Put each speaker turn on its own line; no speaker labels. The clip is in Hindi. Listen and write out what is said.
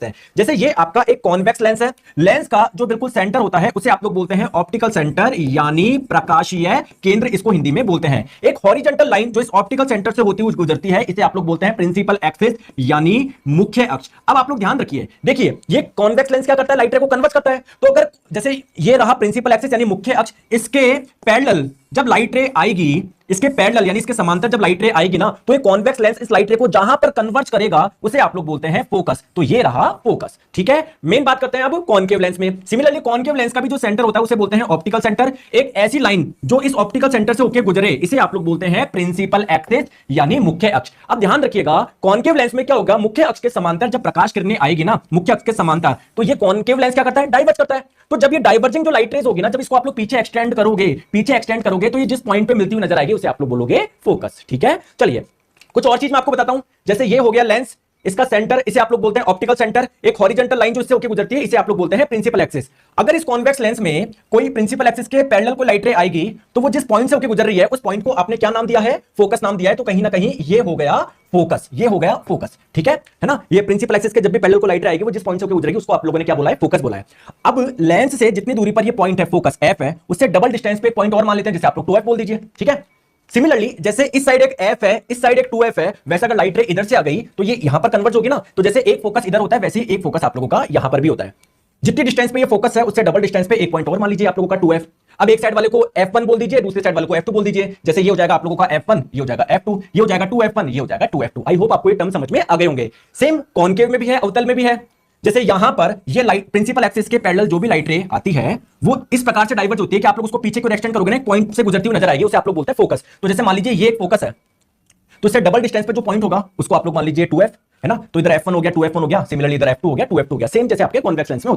हैं। जैसे ये आपका एक कॉन्वेक्स लेंस है। लेंस का जो बिल्कुल सेंटर होता है उसे आप लोग बोलते हैं ऑप्टिकल सेंटर यानी प्रकाशीय केंद्र, इसको हिंदी में बोलते हैं। एक हॉरिजॉन्टल लाइन जो इस ऑप्टिकल सेंटर से होती हुई गुजरती है इसे आप लोग बोलते हैं प्रिंसिपल एक्सिस यानी मुख्य अक्ष। अब आप लोग ध्यान रखिए, देखिए ये कॉन्वेक्स लेंस क्या करता है, लाइट रे को कन्वर्ट करता है। तो अगर जैसे ये रहा प्रिंसिपल एक्सिस यानी मुख्य अक्ष, इसके पैरेलल जब लाइट रे आएगी, इसके पैरेलल यानी इसके समांतर जब लाइट रे आएगी ना, तो ये कॉन्वेक्स लेंस इस लाइट रे को जहां पर कन्वर्ज करेगा उसे आप लोग बोलते हैं फोकस। तो ये रहा फोकस, ठीक है। मेन बात करते हैं अब कॉनकेव लेंस में। सिमिलरली कॉनकेव लेंस का भी जो सेंटर होता है उसे बोलते हैं ऑप्टिकल सेंटर। एक ऐसी लाइन जो इस ऑप्टिकल सेंटर से होकर गुजरे इसे आप लोग बोलते हैं प्रिंसिपल एक्सिस यानी मुख्य अक्ष। अब ध्यान रखिएगा, कॉनकेव लेंस में क्या होगा, मुख्य अक्ष के समांतर जब प्रकाश किरणें आएगी ना, मुख्य अक्ष के समांतर, तो ये कॉनकेव लेंस क्या करता है, डाइवर्ज करता है। तो जब ये डाइवर्जिंग जो लाइट रेज होगी ना, जब इसको आप लोग पीछे एक्सटेंड करोगे तो ये जिस पॉइंट पे मिलती हुई नजर आएगी उसे आप लोग बोलोगे फोकस, ठीक है। चलिए कुछ और चीज मैं आपको बताता हूं। जैसे ये हो गया लेंस, इसका सेंटर इसे आप लोग बोलते हैं ऑप्टिकल सेंटर। एक हॉरिजॉन्टल लाइन जो इससे होकर गुजरती है इसे आप लोग बोलते हैं प्रिंसिपल एक्सिस। अगर इस कॉन्वेक्स लेंस में कोई प्रिंसिपल एक्सिस के पैरेलल कोई लाइट रे आएगी तो वो जिस पॉइंट से होकर गुजर रही है उस पॉइंट को आपने क्या नाम दिया है, फोकस नाम दिया है। तो कहीं ना कहीं ये हो गया फोकस, ये हो गया फोकस, ठीक है ना। ये प्रिंसिपल एक्सिस के जब भी पैरेलल को लाइट रे आएगी वो जिस पॉइंट से होकर गुजरेगी उसको आप लोगों ने क्या बोला है, फोकस बोला है। अब लेंस से जितनी दूरी पर ये पॉइंट है फोकस एफ है, उससे डबल डिस्टेंस पे पॉइंट और मान लेते हैं, जैसे आप लोग 2f बोल दीजिए, ठीक है। सिमिलरली जैसे इस साइड एक f है, इस साइड एक 2f है, वैसा अगर लाइट रे इधर से आ गई तो ये यहां पर कन्वर्ज होगी ना। तो जैसे एक फोकस इधर होता है वैसे ही एक फोकस आप लोगों का यहां पर भी होता है। जितनी डिस्टेंस पे ये फोकस है उससे डबल डिस्टेंस पे एक पॉइंट और मान लीजिए आप लोगों का 2f। अब एक साइड वाले को f1 बोल दीजिए, दूसरे साइड वाले को f2 बोल दीजिए। जैसे ये हो जाएगा आप लोगों का f1, ये हो जाएगा f2, ये हो जाएगा 2f1, ये हो जाएगा 2f2। आई होप आपको ये टर्म समझ में आ गए होंगे। सेम कॉनकेव में भी है, अवतल में भी है। जैसे यहां पर ये लाइट प्रिंसिपल एक्सिस के पैरेलल जो भी लाइट रे आती है वो इस प्रकार से डाइवर्ज होती है कि आप लोग उसको पीछे को एक्सटेंड करोगे ना, पॉइंट से गुजरती हुई नजर आएगी, उसे आप लोग बोलते हैं फोकस। तो जैसे मान लीजिए ये एक फोकस है, तो इससे डबल डिस्टेंस पे जो पॉइंट होगा उसको आप लोग मान लीजिए 2f है ना। तो इधर f1 हो गया, 2f1 हो गया, सिमिलरली इधर f2 हो गया, 2f2 हो गया। सेम जैसे आपके कॉन्वेक्स लेंस में